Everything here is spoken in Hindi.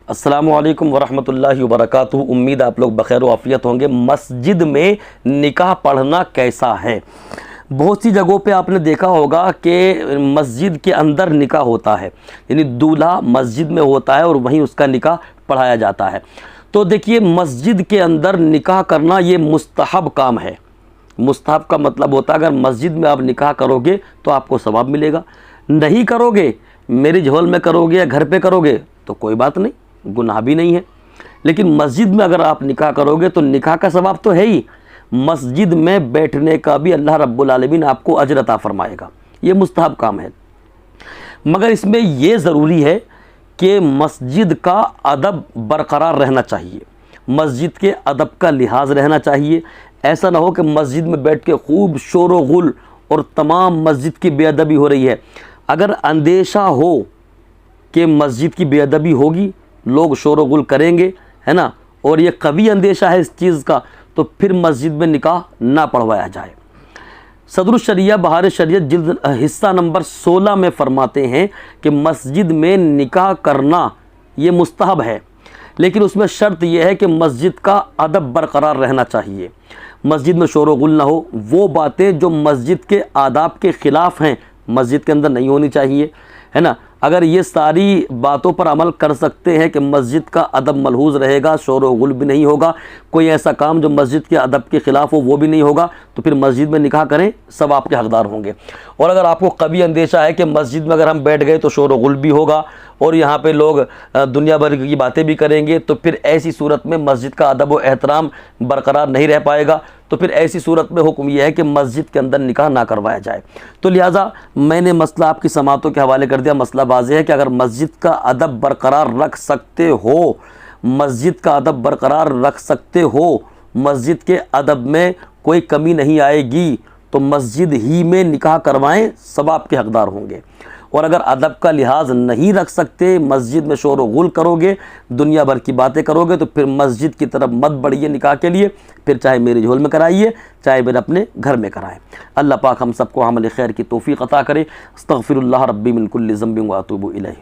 अस्सलामु अलैकुम वरहमतुल्लाहि वबरकातुहू। उम्मीद आप लोग बखैर व आफियत होंगे। मस्जिद में निकाह पढ़ना कैसा है? बहुत सी जगहों पे आपने देखा होगा कि मस्जिद के अंदर निकाह होता है, यानी दूल्हा मस्जिद में होता है और वहीं उसका निकाह पढ़ाया जाता है। तो देखिए, मस्जिद के अंदर निकाह करना ये मुस्तहब काम है। मुस्तहब का मतलब होता है अगर मस्जिद में आप निकाह करोगे तो आपको सवाब मिलेगा, नहीं करोगे, मेरी हॉल में करोगे या घर पे करोगे तो कोई बात नहीं, गुनाह भी नहीं है। लेकिन मस्जिद में अगर आप निकाह करोगे तो निकाह का सवाब तो है ही, मस्जिद में बैठने का भी अल्लाह रब्बुल आलमीन आपको अजर अता फरमाएगा। ये मुस्तहब काम है, मगर इसमें ये ज़रूरी है कि मस्जिद का अदब बरकरार रहना चाहिए, मस्जिद के अदब का लिहाज रहना चाहिए। ऐसा ना हो कि मस्जिद में बैठ के खूब शोर व गुल और तमाम मस्जिद की बेअदबी हो रही है। अगर अंदेशा हो कि मस्जिद की बेअदबी होगी, लोग शोर व गुल करेंगे, है ना, और ये कभी अंदेशा है इस चीज़ का, तो फिर मस्जिद में निकाह ना पढ़वाया जाए। सदरुल शरिया बहार शरीयत जिल्द हिस्सा नंबर 16 में फरमाते हैं कि मस्जिद में निकाह करना ये मुस्तहब है, लेकिन उसमें शर्त यह है कि मस्जिद का अदब बरकरार रहना चाहिए, मस्जिद में शोर व गुल ना हो। वो बातें जो मस्जिद के आदाब के ख़िलाफ़ हैं मस्जिद के अंदर नहीं होनी चाहिए, है ना। अगर ये सारी बातों पर अमल कर सकते हैं कि मस्जिद का अदब मलहूज़ रहेगा, शोर व गुल भी नहीं होगा, कोई ऐसा काम जो मस्जिद के अदब के ख़िलाफ़ हो वो भी नहीं होगा, तो फिर मस्जिद में निकाह करें, सब आपके हकदार होंगे। और अगर आपको कभी अंदेशा है कि मस्जिद में अगर हम बैठ गए तो शोर व गुल भी होगा और यहाँ पे लोग दुनिया भर की बातें भी करेंगे, तो फिर ऐसी सूरत में मस्जिद का अदब व एहतराम बरकरार नहीं रह पाएगा। तो फिर ऐसी सूरत में हुक्म यह है कि मस्जिद के अंदर निकाह ना करवाया जाए। तो लिहाजा मैंने मसला आपकी समातों के हवाले कर दिया। मसला वाज़ेह है कि अगर मस्जिद का अदब बरकरार रख सकते हो, मस्जिद का अदब बरकरार रख सकते हो, मस्जिद के अदब में कोई कमी नहीं आएगी, तो मस्जिद ही में निकाह करवाएं, सब आपके हकदार होंगे। और अगर अदब का लिहाज नहीं रख सकते, मस्जिद में शोर व गुल करोगे, दुनिया भर की बातें करोगे, तो फिर मस्जिद की तरफ मत बढ़िए निकाह के लिए। फिर चाहे मेरी झोल में कराइए, चाहे मेरे अपने घर में कराएं। अल्लाह पाक हम सबको अमल खैर की तौफीक अता करे। अस्तगफिरुल्लाह रब्बी मिन कुल्लि ज़ंबिन व अतूबु इलैह।